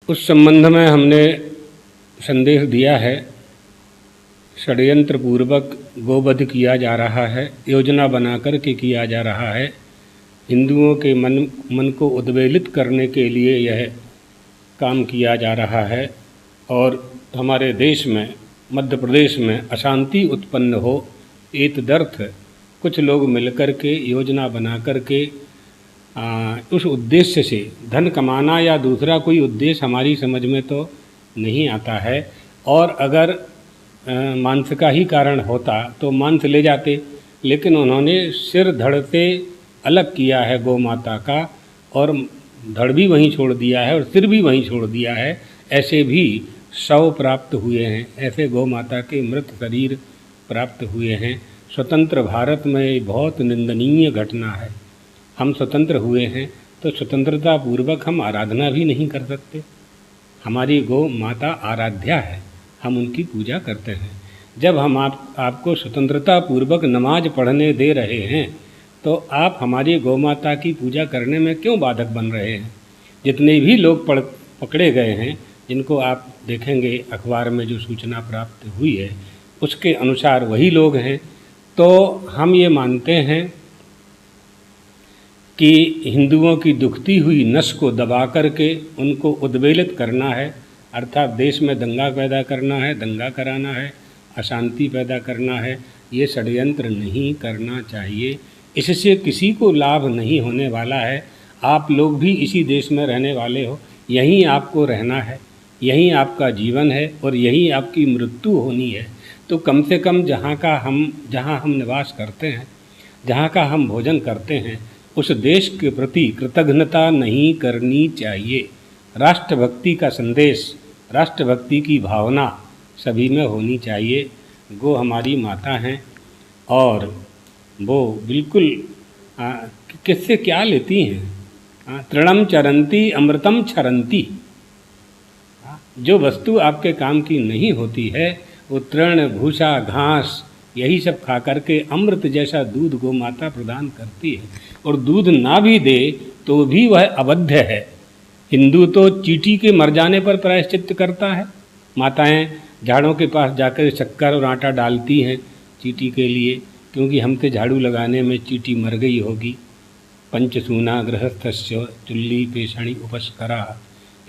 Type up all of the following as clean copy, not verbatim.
उस संबंध में हमने संदेश दिया है। षड्यंत्र पूर्वक गोवध किया जा रहा है, योजना बनाकर के किया जा रहा है। हिंदुओं के मन को उद्वेलित करने के लिए यह काम किया जा रहा है और हमारे देश में, मध्य प्रदेश में अशांति उत्पन्न हो, एतदर्थ कुछ लोग मिलकर के योजना बना कर के उस उद्देश्य से धन कमाना या दूसरा कोई उद्देश्य हमारी समझ में तो नहीं आता है। और अगर मांस का ही कारण होता तो मांस ले जाते, लेकिन उन्होंने सिर धड़ से अलग किया है गौ माता का, और धड़ भी वहीं छोड़ दिया है और सिर भी वहीं छोड़ दिया है। ऐसे भी शव प्राप्त हुए हैं, ऐसे गौ माता के मृत शरीर प्राप्त हुए हैं। स्वतंत्र भारत में बहुत निंदनीय घटना है। हम स्वतंत्र हुए हैं तो स्वतंत्रता पूर्वक हम आराधना भी नहीं कर सकते। हमारी गौ माता आराध्या है, हम उनकी पूजा करते हैं। जब हम आपको स्वतंत्रता पूर्वक नमाज पढ़ने दे रहे हैं तो आप हमारी गौ माता की पूजा करने में क्यों बाधक बन रहे हैं? जितने भी लोग पकड़े गए हैं, जिनको आप देखेंगे अखबार में जो सूचना प्राप्त हुई है उसके अनुसार वही लोग हैं। तो हम ये मानते हैं कि हिंदुओं की दुखती हुई नस को दबा करके उनको उद्वेलित करना है, अर्थात देश में दंगा पैदा करना है, दंगा कराना है, अशांति पैदा करना है। ये षड्यंत्र नहीं करना चाहिए। इससे किसी को लाभ नहीं होने वाला है। आप लोग भी इसी देश में रहने वाले हो, यहीं आपको रहना है, यहीं आपका जीवन है और यहीं आपकी मृत्यु होनी है। तो कम से कम जहाँ हम निवास करते हैं, जहाँ का हम भोजन करते हैं, उस देश के प्रति कृतज्ञता नहीं करनी चाहिए। राष्ट्रभक्ति का संदेश, राष्ट्रभक्ति की भावना सभी में होनी चाहिए। गो हमारी माता हैं और वो बिल्कुल किससे क्या लेती हैं? तृणम चरंती अमृतम क्षरंती। जो वस्तु आपके काम की नहीं होती है वो तृण, भूसा, घास यही सब खा करके अमृत जैसा दूध गौ माता प्रदान करती है। और दूध ना भी दे तो भी वह अवध्य है। हिंदू तो चींटी के मर जाने पर प्रायश्चित्त करता है। माताएं झाड़ों के पास जाकर शक्कर और आटा डालती हैं चींटी के लिए, क्योंकि हमसे झाड़ू लगाने में चींटी मर गई होगी। पंचसूना गृहस्थस्य चुल्ली पेषणी उपस्करा,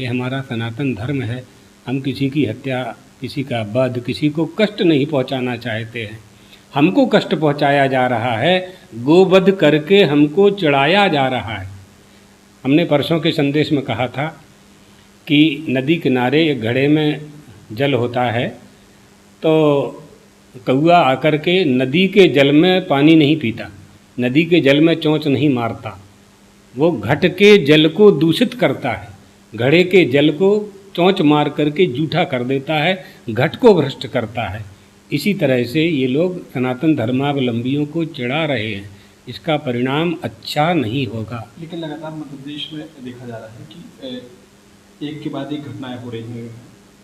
ये हमारा सनातन धर्म है। हम किसी की हत्या, किसी का वध, किसी को कष्ट नहीं पहुंचाना चाहते हैं। हमको कष्ट पहुंचाया जा रहा है, गोवध करके हमको चिढ़ाया जा रहा है। हमने परसों के संदेश में कहा था कि नदी किनारे एक घड़े में जल होता है, तो कौआ आकर के नदी के जल में पानी नहीं पीता, नदी के जल में चोंच नहीं मारता, वो घट के जल को दूषित करता है, घड़े के जल को चोंच मार करके जूठा कर देता है, घट को भ्रष्ट करता है। इसी तरह से ये लोग सनातन धर्मावलंबियों को चिढ़ा रहे हैं। इसका परिणाम अच्छा नहीं होगा। लेकिन लगातार मध्य प्रदेश में देखा जा रहा है कि एक के बाद एक घटनाएं हो रही हैं।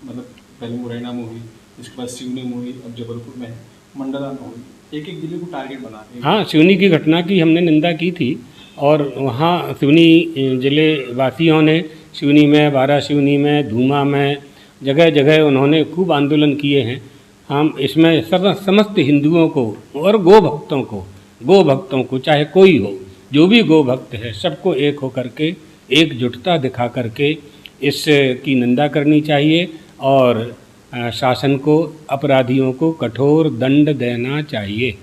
मतलब पहले मुरैना में हुई, इसके बाद सिवनी में हुई, अब जबलपुर में है, मंडला में हुई। एक एक जिले को टारगेट बना रहे हैं। हाँ, सिवनी की घटना की हमने निंदा की थी और वहाँ सिवनी जिले वासियों ने सिवनी में, बारा सिवनी में, धूमा में, जगह जगह उन्होंने खूब आंदोलन किए हैं। हम इसमें समस्त हिंदुओं को और गो भक्तों को चाहे कोई हो, जो भी गो भक्त है, सबको एक होकर के एकजुटता दिखा करके इसकी निंदा करनी चाहिए और शासन को, अपराधियों को कठोर दंड देना चाहिए।